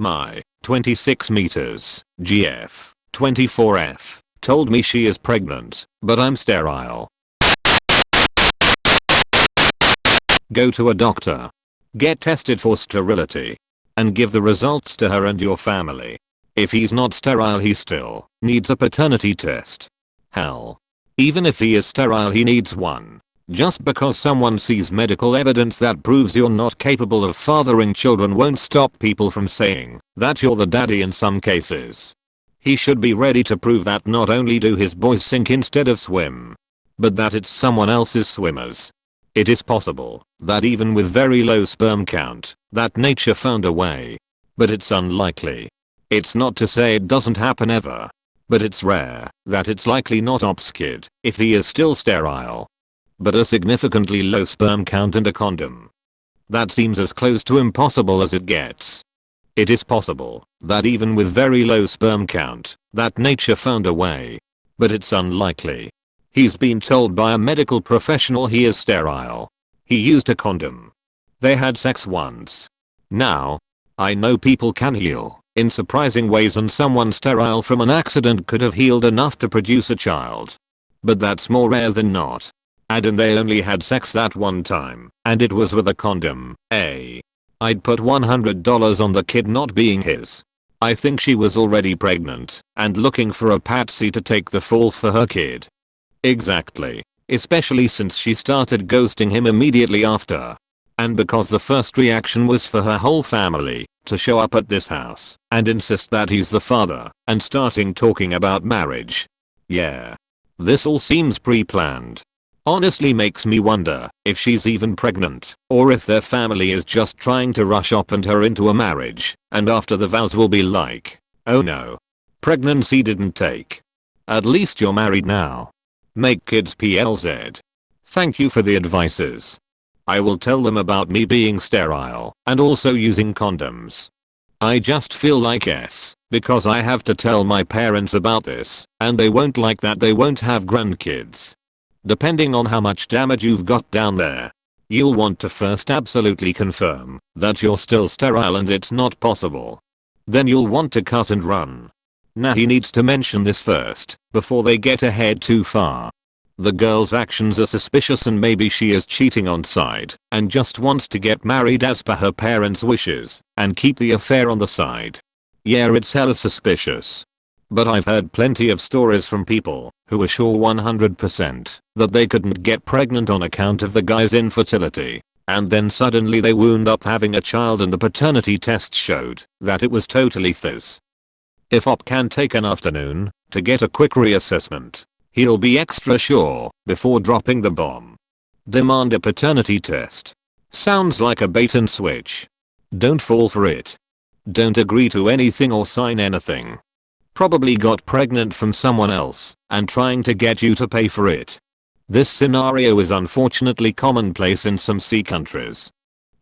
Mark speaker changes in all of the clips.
Speaker 1: My 26 meters, GF, 24F, told me she is pregnant, but I'm sterile. Go to a doctor. Get tested for sterility. And give the results to her and your family. If he's not sterile, he still needs a paternity test. Hell. Even if he is sterile, he needs one. Just because someone sees medical evidence that proves you're not capable of fathering children won't stop people from saying that you're the daddy in some cases. He should be ready to prove that not only do his boys sink instead of swim, but that it's someone else's swimmers. It is possible that even with very low sperm count, that nature found a way. But it's unlikely. It's not to say it doesn't happen ever. But it's rare that it's likely not obskid if he is still sterile. But a significantly low sperm count and a condom. That seems as close to impossible as it gets. It is possible that even with very low sperm count, that nature found a way. But it's unlikely. He's been told by a medical professional he is sterile. He used a condom. They had sex once. Now, I know people can heal in surprising ways, and someone sterile from an accident could have healed enough to produce a child. But that's more rare than not. And they only had sex that one time, and it was with a condom. I'd put $100 on the kid not being his. I think she was already pregnant and looking for a patsy to take the fall for her kid. Exactly. Especially since she started ghosting him immediately after. And because the first reaction was for her whole family to show up at this house and insist that he's the father and starting talking about marriage. Yeah. This all seems pre-planned. Honestly makes me wonder if she's even pregnant or if their family is just trying to rush up and her into a marriage, and after the vows will be like, oh no. Pregnancy didn't take. At least you're married now. Make kids PLZ. Thank you for the advices. I will tell them about me being sterile and also using condoms. I just feel like yes, because I have to tell my parents about this, and they won't like that they won't have grandkids. Depending on how much damage you've got down there, you'll want to first absolutely confirm that you're still sterile and it's not possible. Then you'll want to cut and run. Nah, he needs to mention this first before they get ahead too far. The girl's actions are suspicious, and maybe she is cheating on side and just wants to get married as per her parents' wishes and keep the affair on the side. Yeah, it's hella suspicious. But I've heard plenty of stories from people who were sure 100% that they couldn't get pregnant on account of the guy's infertility, and then suddenly they wound up having a child and the paternity test showed that it was totally fizz. If Op can take an afternoon to get a quick reassessment, he'll be extra sure before dropping the bomb. Demand a paternity test. Sounds like a bait and switch. Don't fall for it. Don't agree to anything or sign anything. Probably got pregnant from someone else and trying to get you to pay for it. This scenario is unfortunately commonplace in some sea countries.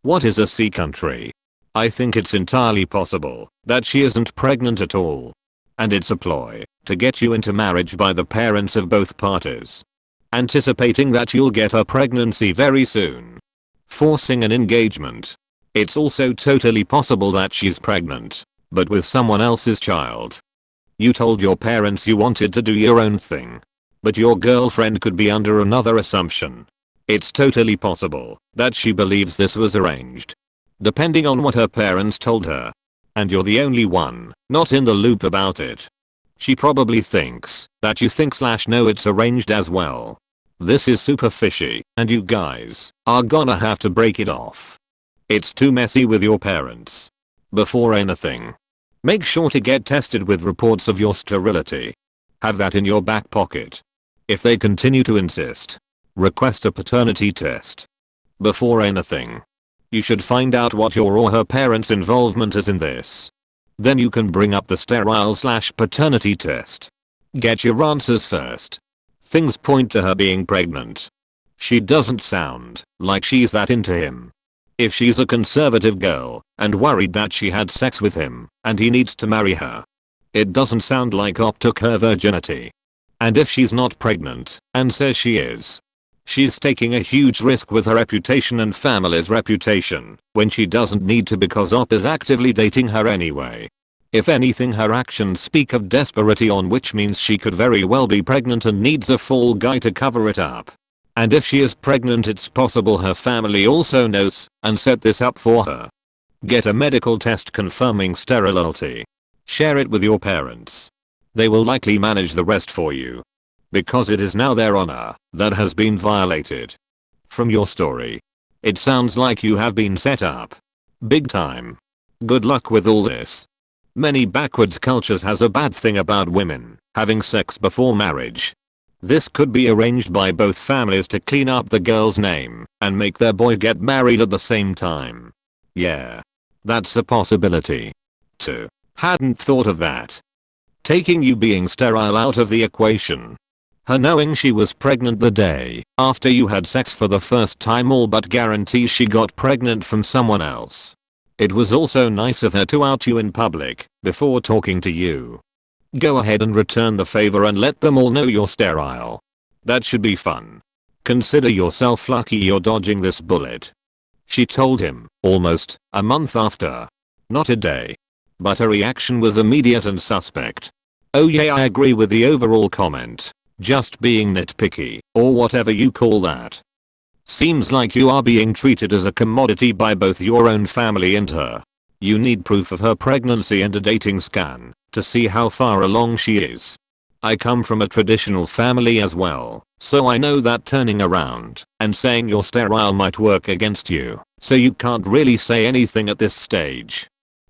Speaker 1: What is a sea country? I think it's entirely possible that she isn't pregnant at all. And it's a ploy to get you into marriage by the parents of both parties. Anticipating that you'll get a pregnancy very soon. Forcing an engagement. It's also totally possible that she's pregnant, but with someone else's child. You told your parents you wanted to do your own thing. But your girlfriend could be under another assumption. It's totally possible that she believes this was arranged. Depending on what her parents told her. And you're the only one not in the loop about it. She probably thinks that you think/know it's arranged as well. This is super fishy, and you guys are gonna have to break it off. It's too messy with your parents. Before anything, make sure to get tested with reports of your sterility. Have that in your back pocket. If they continue to insist, request a paternity test. Before anything, you should find out what your or her parents' involvement is in this. Then you can bring up the sterile/paternity test. Get your answers first. Things point to her being pregnant. She doesn't sound like she's that into him. If she's a conservative girl and worried that she had sex with him and he needs to marry her, it doesn't sound like Op took her virginity. And if she's not pregnant and says she is, She's taking a huge risk with her reputation and family's reputation when she doesn't need to because Op is actively dating her anyway. If anything, her actions speak of desperation, on which means she could very well be pregnant and needs a fall guy to cover it up. And if she is pregnant, it's possible her family also knows and set this up for her. Get a medical test confirming sterility. Share it with your parents. They will likely manage the rest for you, because it is now their honor that has been violated. From your story, it sounds like you have been set up big time. Good luck with all this. Many backwards cultures has a bad thing about women having sex before marriage. This could be arranged by both families to clean up the girl's name and make their boy get married at the same time. Yeah, that's a possibility. 2. Hadn't thought of that. Taking you being sterile out of the equation. Her knowing she was pregnant the day after you had sex for the first time all but guarantees she got pregnant from someone else. It was also nice of her to out you in public before talking to you. Go ahead and return the favor and let them all know you're sterile. That should be fun. Consider yourself lucky you're dodging this bullet. She told him almost a month after. Not a day. But her reaction was immediate and suspect. Oh yeah, I agree with the overall comment. Just being nitpicky, or whatever you call that. Seems like you are being treated as a commodity by both your own family and her. You need proof of her pregnancy and a dating scan to see how far along she is. I come from a traditional family as well, so I know that turning around and saying you're sterile might work against you, so you can't really say anything at this stage.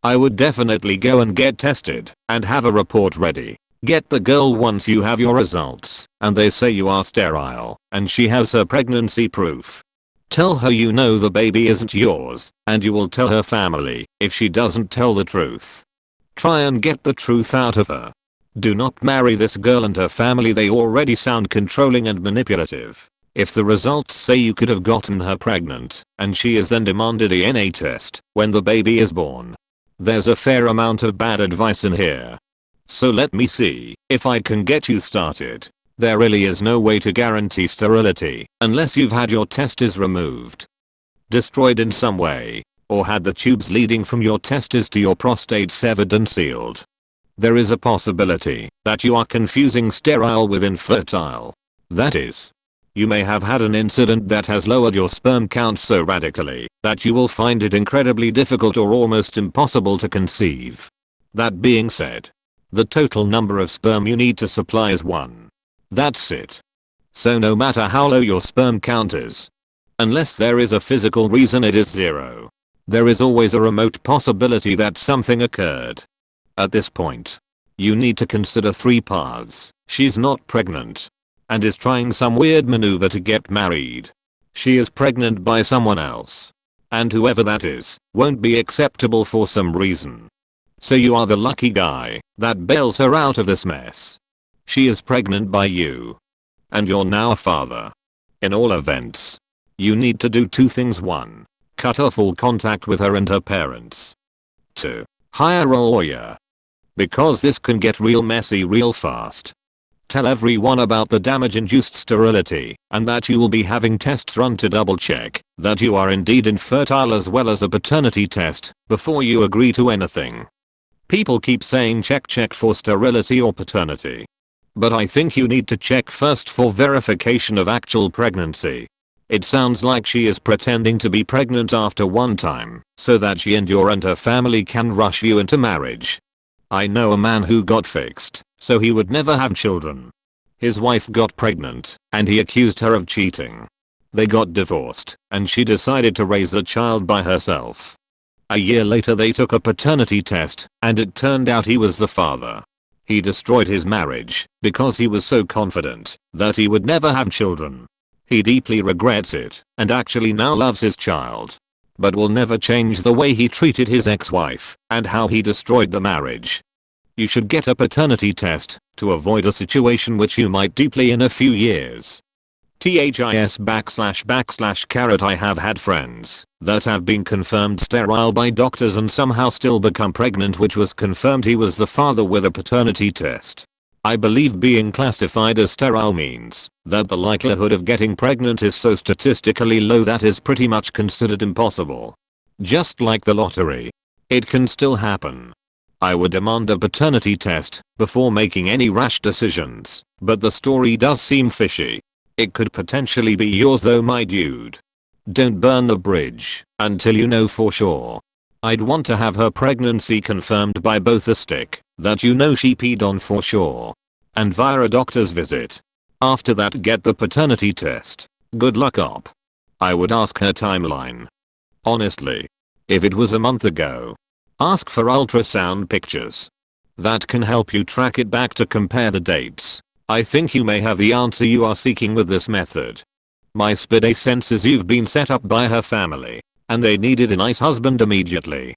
Speaker 1: I would definitely go and get tested and have a report ready. Get the girl once you have your results and they say you are sterile and she has her pregnancy proof. Tell her you know the baby isn't yours and you will tell her family if she doesn't tell the truth. Try and get the truth out of her. Do not marry this girl and her family, they already sound controlling and manipulative. If the results say you could have gotten her pregnant and she is then demanded a DNA test when the baby is born, there's a fair amount of bad advice in here. So let me see if I can get you started. There really is no way to guarantee sterility unless you've had your testes removed, destroyed in some way, or had the tubes leading from your testes to your prostate severed and sealed. There is a possibility that you are confusing sterile with infertile. That is, you may have had an incident that has lowered your sperm count so radically that you will find it incredibly difficult or almost impossible to conceive. That being said, the total number of sperm you need to supply is 1. That's it. So no matter how low your sperm count is, unless there is a physical reason it is 0. There is always a remote possibility that something occurred. At this point, you need to consider 3 paths. She's not pregnant and is trying some weird maneuver to get married. She is pregnant by someone else, and whoever that is won't be acceptable for some reason. So you are the lucky guy that bails her out of this mess. She is pregnant by you, and you're now a father. In all events, you need to do 2 things. 1. Cut off all contact with her and her parents. 2. Hire a lawyer. Because this can get real messy real fast. Tell everyone about the damage-induced sterility and that you will be having tests run to double check that you are indeed infertile, as well as a paternity test before you agree to anything. People keep saying check for sterility or paternity. But I think you need to check first for verification of actual pregnancy. It sounds like she is pretending to be pregnant after one time so that she and her family can rush you into marriage. I know a man who got fixed so he would never have children. His wife got pregnant and he accused her of cheating. They got divorced and she decided to raise the child by herself. A year later they took a paternity test and it turned out he was the father. He destroyed his marriage because he was so confident that he would never have children. He deeply regrets it and actually now loves his child, but will never change the way he treated his ex-wife and how he destroyed the marriage. You should get a paternity test to avoid a situation which you might deeply in a few years. ___. I have had friends that have been confirmed sterile by doctors and somehow still become pregnant, which was confirmed he was the father with a paternity test. I believe being classified as sterile means that the likelihood of getting pregnant is so statistically low that is pretty much considered impossible. Just like the lottery. It can still happen. I would demand a paternity test before making any rash decisions, but the story does seem fishy. It could potentially be yours though, my dude. Don't burn the bridge until you know for sure. I'd want to have her pregnancy confirmed by both a stick that you know she peed on for sure and via a doctor's visit. After that, get the paternity test. Good luck op. I would ask her timeline. Honestly. If it was a month ago, ask for ultrasound pictures. That can help you track it back to compare the dates. I think you may have the answer you are seeking with this method. My spidey senses you've been set up by her family, and they needed a nice husband immediately.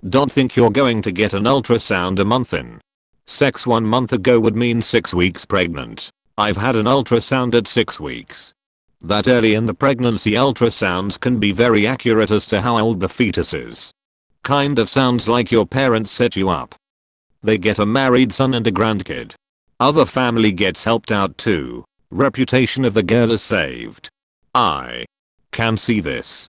Speaker 1: Don't think you're going to get an ultrasound a month in. Sex 1 month ago would mean 6 weeks pregnant. I've had an ultrasound at 6 weeks. That early in the pregnancy, ultrasounds can be very accurate as to how old the fetus is. Kind of sounds like your parents set you up. They get a married son and a grandkid. Other family gets helped out too. Reputation of the girl is saved. I can see this.